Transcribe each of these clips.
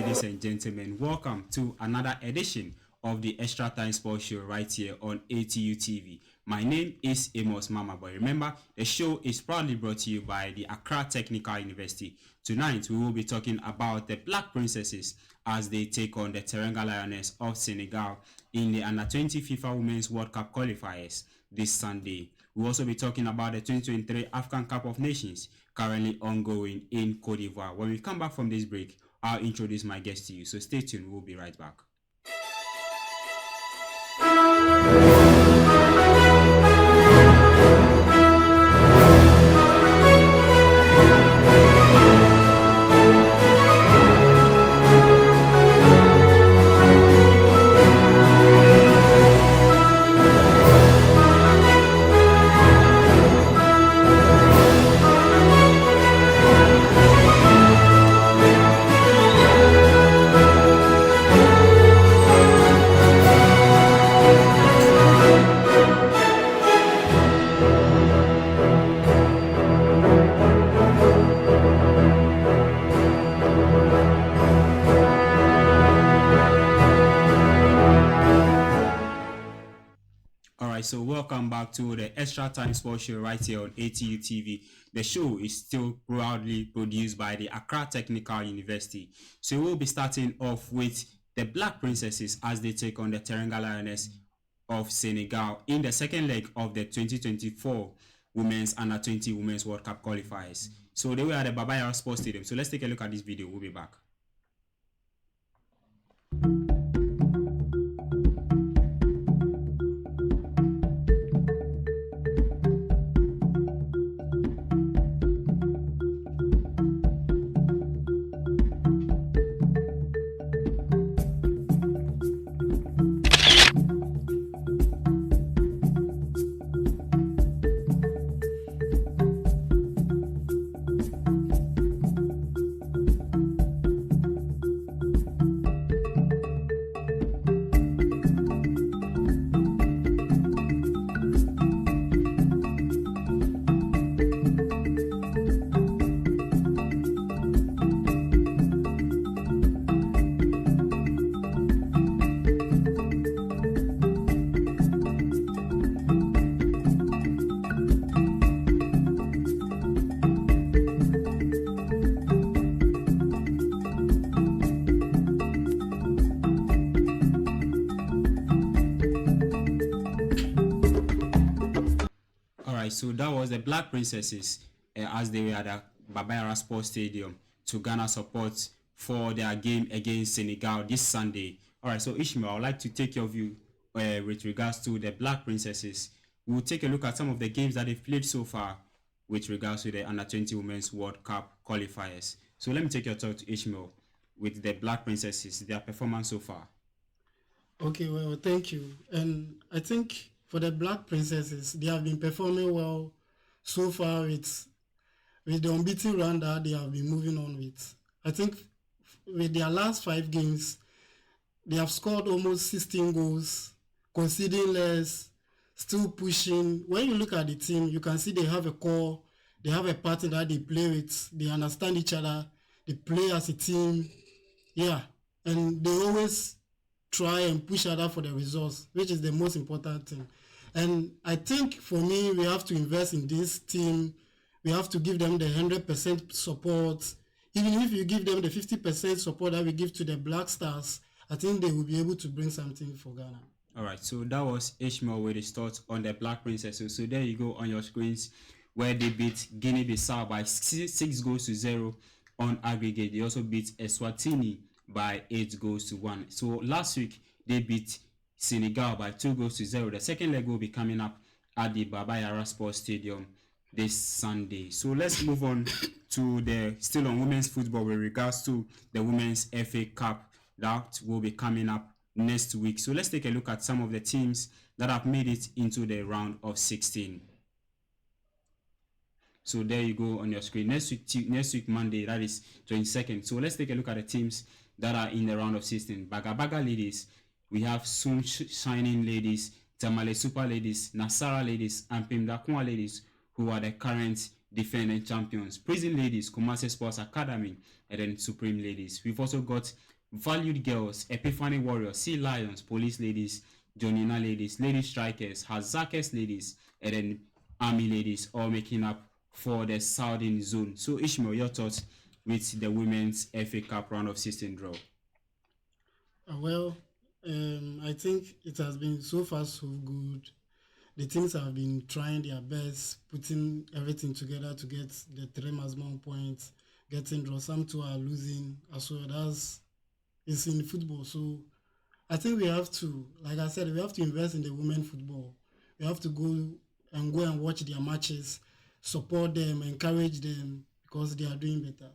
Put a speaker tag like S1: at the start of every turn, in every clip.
S1: ladies and gentlemen. Welcome to another edition of the Extra Time Sports Show right here on ATU TV. My name is Amos Mama, but remember, the show is proudly brought to you by the Accra Technical University. Tonight, we will be talking about the Black Princesses as they take on the Teranga Lioness of Senegal in the Under-20 FIFA Women's World Cup qualifiers this Sunday. We'll also be talking about the 2023 African Cup of Nations currently ongoing in Cote d'Ivoire. When we come back from this break, I'll introduce my guest to you. So stay tuned. We'll be right back. So welcome back to the Extra Time Sports Show right here on ATU TV. The show is still proudly produced by the Accra Technical University. So we'll be starting off with the Black Princesses as they take on the Teranga Lioness of Senegal in the second leg of the 2024 Women's Under-20 Women's World Cup qualifiers. So they were at the Baba Yara Sports Stadium. So let's take a look at this video. We'll be back. So that was the Black Princesses as they were at the Baba Yara Sports Stadium to garner support for their game against Senegal this Sunday. All right, so Ishmael, I would like to take your view with regards to the Black Princesses. We'll take a look at some of the games that they've played so far with regards to the Under-20 Women's World Cup qualifiers. So let me take your talk to Ishmael with the Black Princesses, their performance so far.
S2: Okay, well, thank you. And I think for the Black Princesses, they have been performing well so far with the unbeaten run that they have been moving on with. I think with their last 5 games, they have scored almost 16 goals, conceding less, still pushing. When you look at the team, you can see they have a core, they have a partner that they play with, they understand each other, they play as a team. Yeah, and they always try and push other for the results, which is the most important thing. And I think for me, we have to invest in this team. We have to give them the 100% support. Even if you give them the 50% support that we give to the Black Stars, I think they will be able to bring something for Ghana.
S1: All right, so that was Ishmael with his thoughts on the Black Princesses. So there you go on your screens where they beat Guinea-Bissau by 6 goals to 0 on aggregate. They also beat Eswatini by 8 goals to 1. So last week, they beat Senegal by 2 goals to 0. The second leg will be coming up at the Baba Yara Sports Stadium this Sunday. So let's move on to the still on women's football with regards to the Women's FA Cup that will be coming up next week. So let's take a look at some of the teams that have made it into the round of 16. So there you go on your screen. Next week Monday, that is 22nd. So let's take a look at the teams that are in the round of 16. Baga Baga ladies, we have Sun Shining ladies, Tamale Super ladies, Nasara ladies, and Pimdakwa ladies, who are the current defending champions, Prison Ladies, Kumasi Sports Academy, and then Supreme Ladies. We've also got Valued Girls, Epiphany Warriors, Sea Lions, Police Ladies, Jonina Ladies, Lady Strikers, Hazakes Ladies, and then Army Ladies, all making up for the Southern Zone. So Ishmael, your thoughts with the Women's FA Cup round of 16 draw?
S2: Well, I think it has been so far so good. The teams have been trying their best, putting everything together to get the three maximum points, getting draw. Some two are losing as well. That's it's in football. So I think we have to, like I said, we have to invest in the women football. We have to go and watch their matches, support them, encourage them because they are doing better.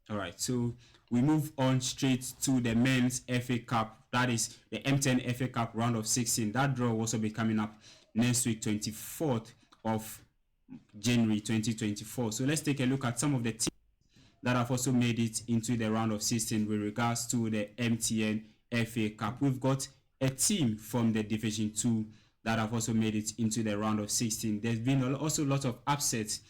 S1: All right, so we move on straight to the men's FA Cup. That is the M10 FA Cup round of 16. That draw will also be coming up next week, 24th of January 2024. So let's take a look at some of the teams that have also made it into the round of 16 with regards to the MTN FA Cup. We've got a team from the Division 2 that have also made it into the round of 16. There's been also a lot of upsets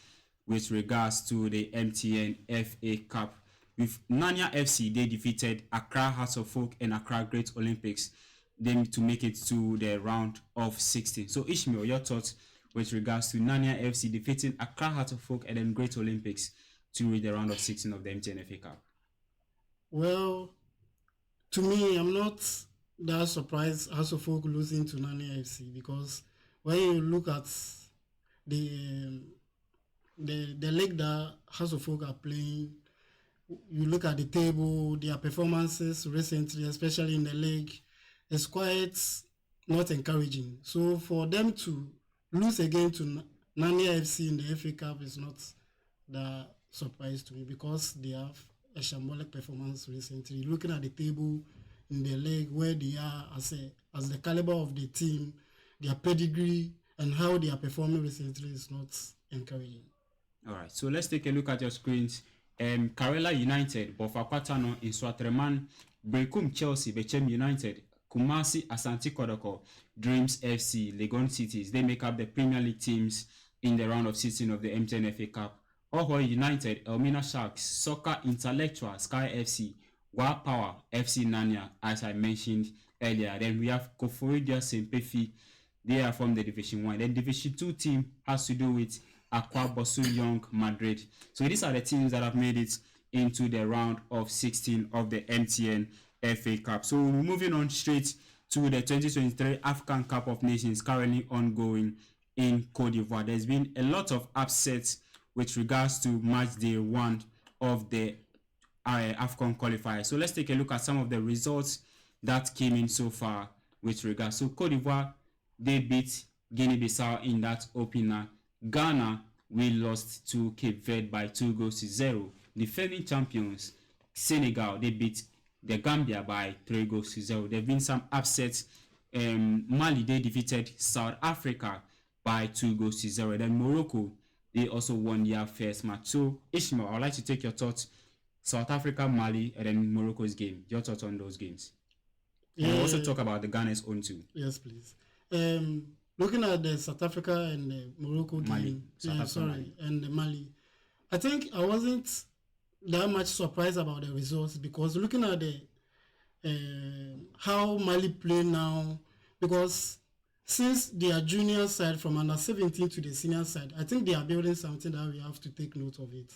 S1: with regards to the MTN FA Cup. With Nanya FC, they defeated Accra Hearts of Folk and Accra Great Olympics them to make it to the round of 16. So Ishmael, your thoughts with regards to Nanya FC defeating Accra Hearts of Folk and then Great Olympics to reach the round of 16 of the MTN FA Cup?
S2: Well, to me, I'm not that surprised House of Folk losing to Nanya FC because when you look at the the league that House of Folk are playing, you look at the table, their performances recently, especially in the league, it's quite not encouraging. So for them to lose again to Nanya FC in the FA Cup is not that surprise to me because they have a shambolic performance recently. Looking at the table in the league where they are as the caliber of the team, their pedigree and how they are performing recently is not encouraging.
S1: All right, so let's take a look at your screens. Karela United, Bofakwatano in Swatreman, Brekum Chelsea, Bechem United, Kumasi Asante Kodoko, Dreams FC, Legon Cities. They make up the Premier League teams in the round of 16 of the M10 FA Cup. Oho United, Elmina Sharks, Soccer Intellectual, Sky FC, Wa Power, FC Nanya, as I mentioned earlier. Then we have Koforidia Sempefi. They are from the Division 1. Then Division 2 team has to do with Aqua Bosu Young Madrid. So these are the teams that have made it into the round of 16 of the MTN FA Cup. So we're moving on straight to the 2023 African Cup of Nations currently ongoing in Cote d'Ivoire. There's been a lot of upsets with regards to match day 1 of the AFCON qualifier. So let's take a look at some of the results that came in so far with regards. So Cote d'Ivoire, they beat Guinea-Bissau in that opener. Ghana, we lost to Cape Verde by 2-0. Defending champions, Senegal, they beat the Gambia by 3-0. There have been some upsets. Mali, they defeated South Africa by 2-0. Then Morocco, they also won their first match. So Ishmael, I'd like to take your thoughts. South Africa, Mali, and then Morocco's game. Your thoughts on those games? And we'll also talk about the Ghana's own too.
S2: Yes, please. Looking at the South Africa and the Morocco game, and the Mali, I think I wasn't that much surprised about the results because looking at the how Mali play now, because since their junior side from under 17 to the senior side, I think they are building something that we have to take note of it.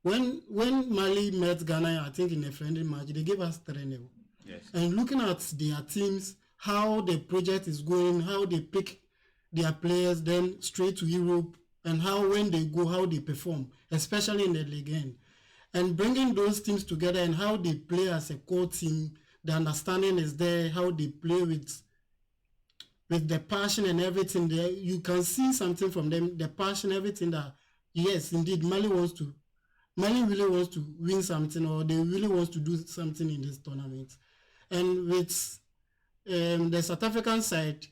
S2: When Mali met Ghana, I think in a friendly match, they gave us 3-0.
S1: Yes.
S2: And looking at their teams, how the project is going, how they pick their players then straight to Europe, and how when they go, how they perform, especially in the league end. And bringing those teams together and how they play as a core team, the understanding is there, how they play with the passion and everything there. You can see something from them, the passion, everything that, yes, indeed, Mali really wants to win something, or they really wants to do something in this tournament. And with the South African side,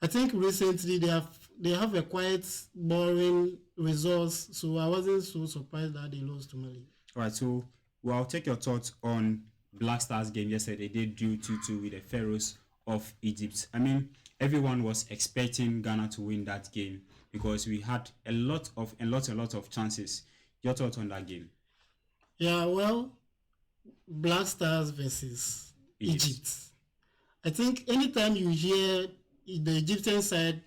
S2: I think recently they have a quite boring results, so I wasn't so surprised that they lost to Mali.
S1: All right, so I'll take your thoughts on Black Stars game yesterday. They drew 2-2 with the Pharaohs of Egypt. I mean, everyone was expecting Ghana to win that game because we had a lot of chances. Your thoughts on that game?
S2: Yeah, well, Black Stars versus
S1: Egypt.
S2: Egypt. I think anytime you hear the Egyptian side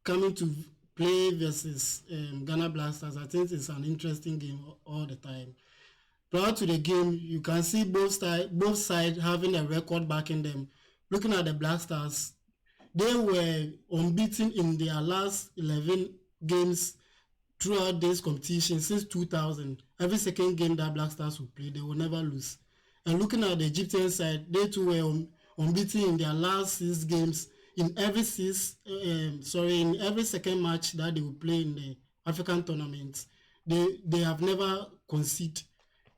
S2: coming to play versus Ghana Black Stars, I think it's an interesting game all the time. Prior to the game, you can see both sides having a record backing them. Looking at the Black Stars, they were unbeaten in their last 11 games throughout this competition since 2000. Every second game that Black Stars will play, they will never lose. And looking at the Egyptian side, they too were unbeaten in their last 6 games. In every second match that they will play in the African tournament, they have never conceded.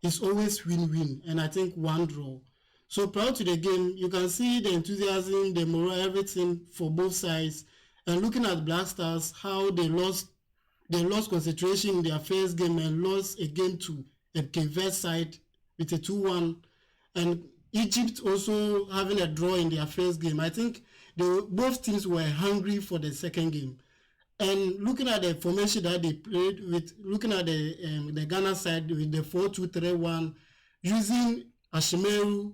S2: It's always win-win, and I think one draw. So prior to the game, you can see the enthusiasm, the morale, everything for both sides. And looking at Black Stars, how they lost concentration in their first game and lost a game to a Cape Verde side with a 2-1. And Egypt also having a draw in their first game. I think both teams were hungry for the second game. And looking at the formation that they played with, looking at the Ghana side with the 4-2-3-1, using Ashimeru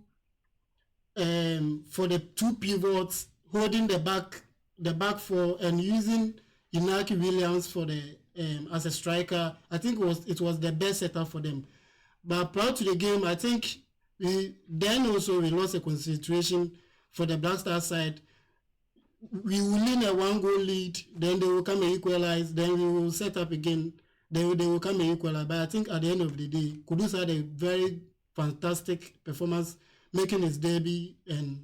S2: for the two pivots, holding the back four, and using Inaki Williams for the as a striker. I think it was the best setup for them. But prior to the game, I think we lost a concentration for the Black Star side. We will win a 1-goal lead, then they will come and equalize, then we will set up again, they will come and equalize. But I think at the end of the day, Kudus had a very fantastic performance, making his debut, and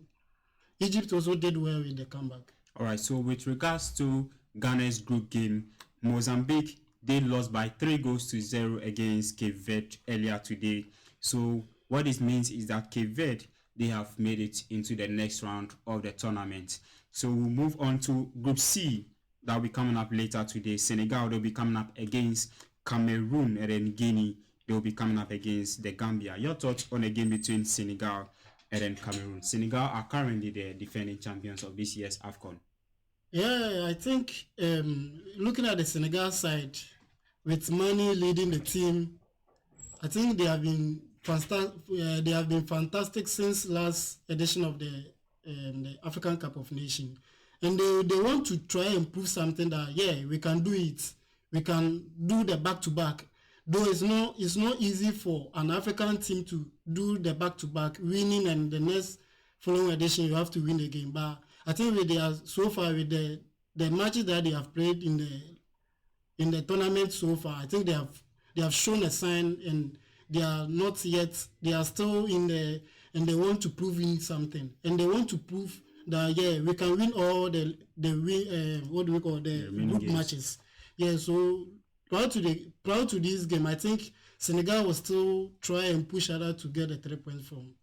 S2: Egypt also did well with the comeback.
S1: All right, so with regards to Ghana's group game, Mozambique, they lost by 3-0 against Cape Verde earlier today. So what this means is that Cape Verde, they have made it into the next round of the tournament. So we'll move on to Group C that will be coming up later today. Senegal, they'll be coming up against Cameroon, and then Guinea, they'll be coming up against the Gambia. Your thoughts on a game between Senegal and then Cameroon? Senegal are currently the defending champions of this year's AFCON.
S2: Yeah, I think looking at the Senegal side, with Mani leading the team, I think they have been fantastic since last edition of the African Cup of Nations, and they want to try and prove something that we can do it. We can do the back-to-back. Though it's not easy for an African team to do the back-to-back, winning, and the next following edition you have to win again. But I think with the matches that they have played in the tournament so far, I think they have shown a sign, and they are not yet. They are still and they want to prove in something, and they want to prove that we can win all the group matches. So prior to this game, I think Senegal will still try and push harder to get the 3 points from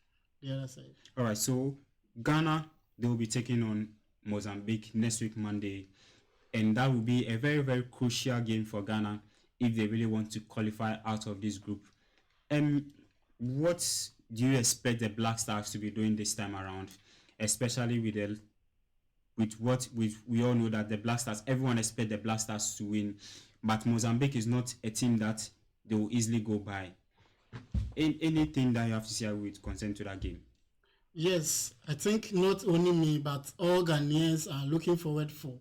S2: the other side.
S1: All right, so Ghana, they will be taking on Mozambique next week Monday, and that will be a very, very crucial game for Ghana if they really want to qualify out of this group. What do you expect the Black Stars to be doing this time around, especially we all know that the Black Stars, everyone expects the Black Stars to win, but Mozambique is not a team that they will easily go by. Anything that you have to say with concern to that game?
S2: Yes, I think not only me, but all Ghanaians are looking forward for.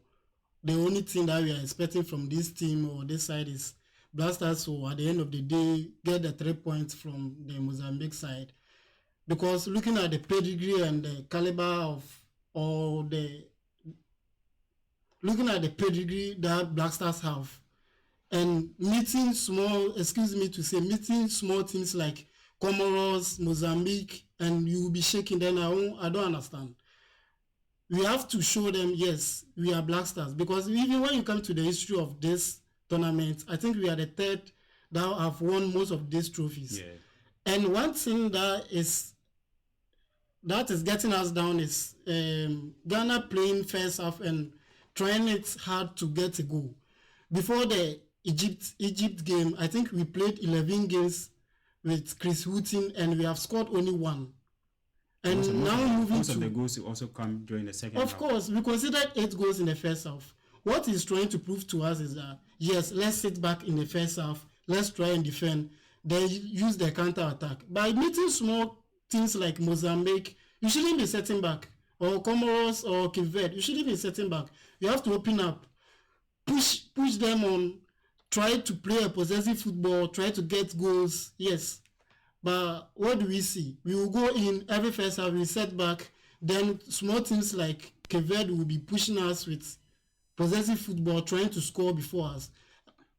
S2: The only thing that we are expecting from this team or this side is Black Stars will, at the end of the day, get the 3 points from the Mozambique side. Because looking at the pedigree and the caliber looking at the pedigree that Black Stars have, and meeting small teams like Comoros, Mozambique, and you will be shaking them. I don't understand. We have to show them, yes, we are Black Stars, because even when you come to the history of this tournament, I think we are the third that have won most of these trophies. Yeah. And one thing that is getting us down is Ghana playing first half and trying it hard to get a goal. Before the Egypt game, I think we played 11 games with Chris Wooten, and we have scored only 1. And now moving
S1: most of the goals will also come during the second half.
S2: Of course, we considered 8 goals in the first half. what he's trying to prove to us is that yes, let's sit back in the first half, let's try and defend, then use the counter attack. By meeting small teams like Mozambique, you shouldn't be setting back, or Comoros or Cape Verde, you shouldn't be setting back. You have to open up, push them on, try to play a possessive football, try to get goals. Yes, but what do we see? We will go in every first half, we set back, then small teams like Cape Verde will be pushing us with possessive football, trying to score before us.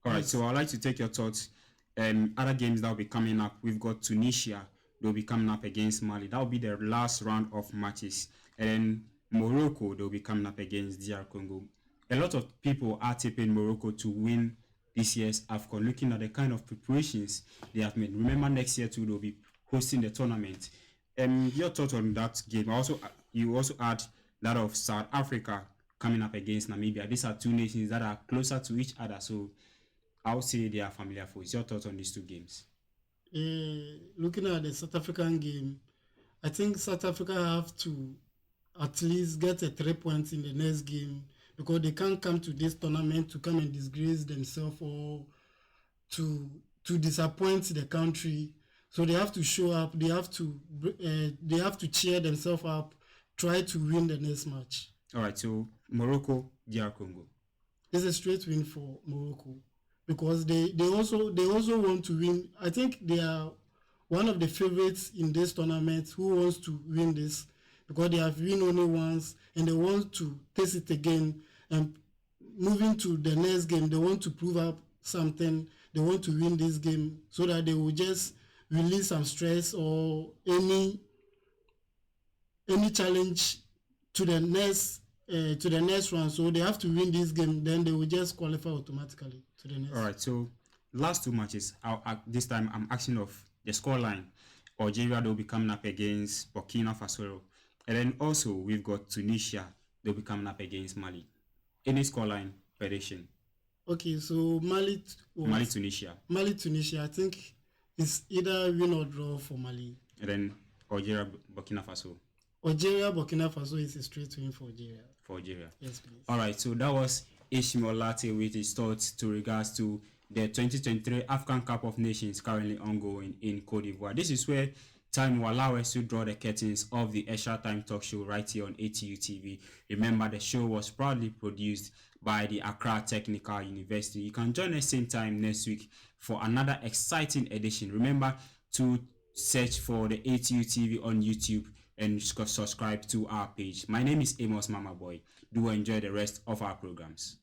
S1: All right, so I'd like to take your thoughts. Other games that will be coming up, we've got Tunisia. They'll be coming up against Mali. That will be their last round of matches. And then Morocco, they'll be coming up against DR Congo. A lot of people are tipping Morocco to win this year's AFCON, looking at the kind of preparations they have made. Remember, next year too, they'll be hosting the tournament. Your thoughts on that game? You also add that of South Africa coming up against Namibia. These are two nations that are closer to each other, so I would say they are familiar foes. Your thoughts on these two games?
S2: Looking at the South African game, I think South Africa have to at least get a 3 points in the next game, because they can't come to this tournament to come and disgrace themselves or to disappoint the country. So they have to show up. They have to cheer themselves up, try to win the next match.
S1: All right, so Morocco, DR Congo.
S2: It's a straight win for Morocco, because they also want to win. I think they are one of the favorites in this tournament who wants to win this, because they have win only once and they want to taste it again, and moving to the next game they want to prove up something. They want to win this game so that they will just release some stress or any challenge to the next round. So they have to win this game, then they will just qualify automatically to the next.
S1: All right, so last two matches, this time I'm asking of the scoreline. Algeria, they'll be coming up against Burkina Faso, and then also we've got Tunisia, they'll be coming up against Mali. Any scoreline prediction?
S2: Okay, so Mali
S1: Tunisia,
S2: I think it's either win or draw for Mali.
S1: And then Algeria, Burkina Faso.
S2: Algeria, Burkina Faso is a straight win for Algeria.
S1: For Algeria.
S2: Yes, please.
S1: All right, so that was Ishmael Latte with his thoughts to regards to the 2023 African Cup of Nations currently ongoing in Cote d'Ivoire. This is where time will allow us to draw the curtains of the Extra Time Talk Show right here on ATU TV. Remember, the show was proudly produced by the Accra Technical University. You can join us same time next week for another exciting edition. Remember to search for the ATU TV on YouTube and subscribe to our page. My name is Amos Mama Boy. Do enjoy the rest of our programs.